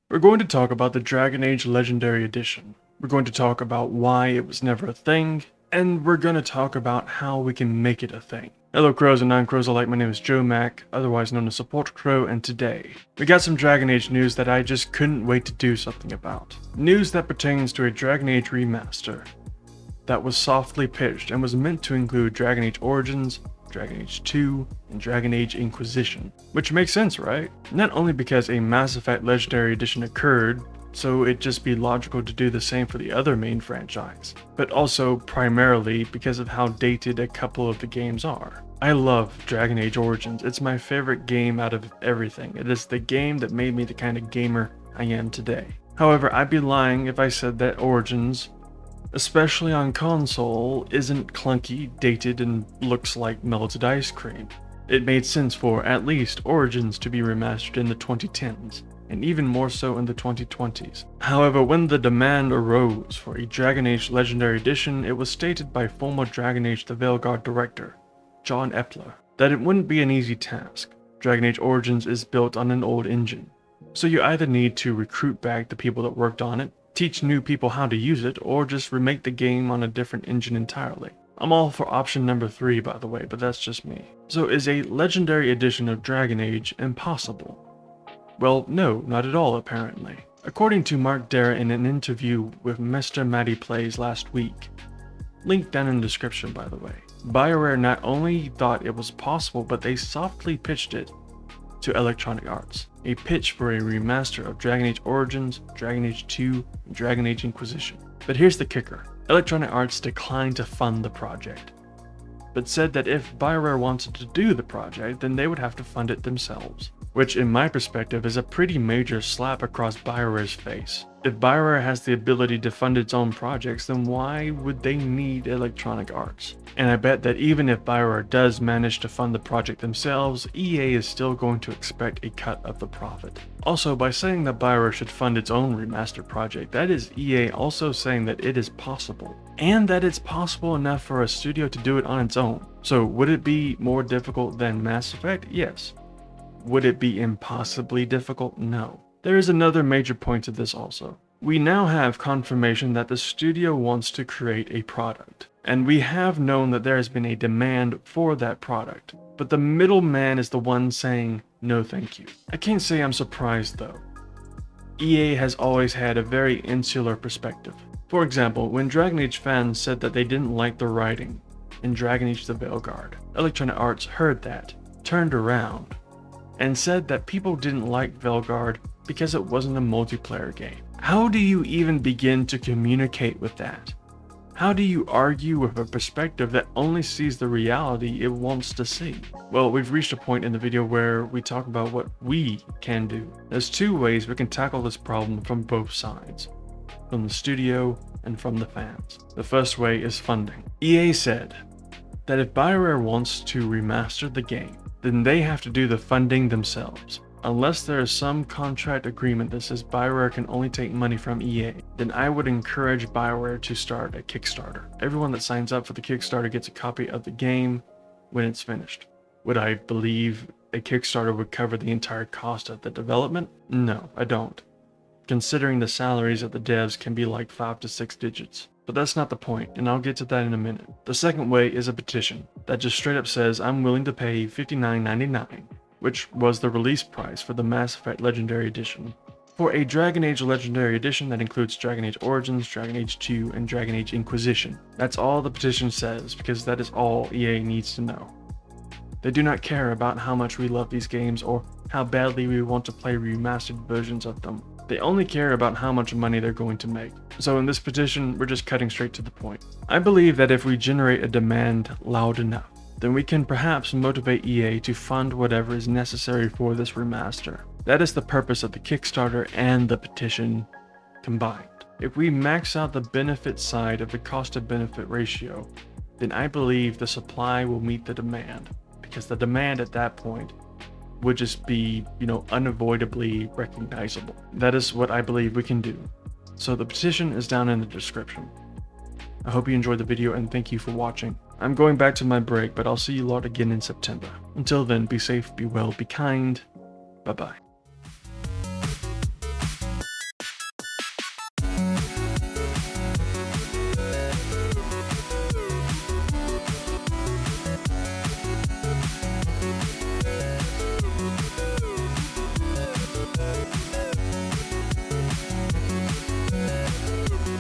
We're going to talk about the Dragon Age Legendary Edition. We're going to talk about why it was never a thing, and we're going to talk about how we can make it a thing. Hello crows and non-crows alike, my name is Joe Mac, otherwise known as Support Crow, and today, we got some Dragon Age news that I just couldn't wait to do something about. News that pertains to a Dragon Age remaster that was softly pitched and was meant to include Dragon Age Origins, Dragon Age 2, and Dragon Age Inquisition. Which makes sense, right? Not only because a Mass Effect Legendary Edition occurred, so it'd just be logical to do the same for the other main franchise, but also primarily because of how dated a couple of the games are. I love Dragon Age Origins. It's my favorite game out of everything. It is the game that made me the kind of gamer I am today. However, I'd be lying if I said that Origins, especially on console, isn't clunky, dated, and looks like melted ice cream. It made sense for, at least, Origins to be remastered in the 2010s, and even more so in the 2020s. However, when the demand arose for a Dragon Age Legendary Edition, it was stated by former Dragon Age The Veilguard director, John Epler, that it wouldn't be an easy task. Dragon Age Origins is built on an old engine, so you either need to recruit back the people that worked on it, teach new people how to use it, or just remake the game on a different engine entirely. I'm all for option number 3, by the way, but that's just me. So is a Legendary Edition of Dragon Age impossible? Well, no, not at all apparently. According to Mark Darrah in an interview with Mr. Matty Plays last week, linked down in the description by the way, BioWare not only thought it was possible, but they softly pitched it to Electronic Arts. A pitch for a remaster of Dragon Age Origins, Dragon Age 2, and Dragon Age Inquisition. But here's the kicker. Electronic Arts declined to fund the project, but said that if BioWare wanted to do the project, then they would have to fund it themselves. Which in my perspective is a pretty major slap across BioWare's face. If BioWare has the ability to fund its own projects, then why would they need Electronic Arts? And I bet that even if BioWare does manage to fund the project themselves, EA is still going to expect a cut of the profit. Also, by saying that BioWare should fund its own remaster project, that is EA also saying that it is possible. And that it's possible enough for a studio to do it on its own. So would it be more difficult than Mass Effect? Yes. Would it be impossibly difficult? No. There is another major point to this also. We now have confirmation that the studio wants to create a product, and we have known that there has been a demand for that product, but the middleman is the one saying, no thank you. I can't say I'm surprised though. EA has always had a very insular perspective. For example, when Dragon Age fans said that they didn't like the writing in Dragon Age The Veilguard, Electronic Arts heard that, turned around, and said that people didn't like Veilguard because it wasn't a multiplayer game. How do you even begin to communicate with that? How do you argue with a perspective that only sees the reality it wants to see? Well, we've reached a point in the video where we talk about what we can do. There's two ways we can tackle this problem from both sides, from the studio and from the fans. The first way is funding. EA said that if BioWare wants to remaster the game, then they have to do the funding themselves. Unless there is some contract agreement that says BioWare can only take money from EA, then I would encourage BioWare to start a Kickstarter. Everyone that signs up for the Kickstarter gets a copy of the game when it's finished. Would I believe a Kickstarter would cover the entire cost of the development? No, I don't. Considering the salaries of the devs can be like 5 to 6 digits. But that's not the point, and I'll get to that in a minute. The second way is a petition that just straight up says I'm willing to pay $59.99, which was the release price for the Mass Effect Legendary Edition, for a Dragon Age Legendary Edition that includes Dragon Age Origins, Dragon Age 2, and Dragon Age Inquisition. That's all the petition says, because that is all EA needs to know. They do not care about how much we love these games or how badly we want to play remastered versions of them. They only care about how much money they're going to make. So in this petition, we're just cutting straight to the point. I believe that if we generate a demand loud enough, then we can perhaps motivate EA to fund whatever is necessary for this remaster. That is the purpose of the Kickstarter and the petition combined. If we max out the benefit side of the cost to benefit ratio, then I believe the supply will meet the demand, because the demand at that point would just be, unavoidably recognizable. That is what I believe we can do. So the petition is down in the description. I hope you enjoyed the video and thank you for watching. I'm going back to my break, but I'll see you lot again in September. Until then, be safe, be well, be kind. Bye bye.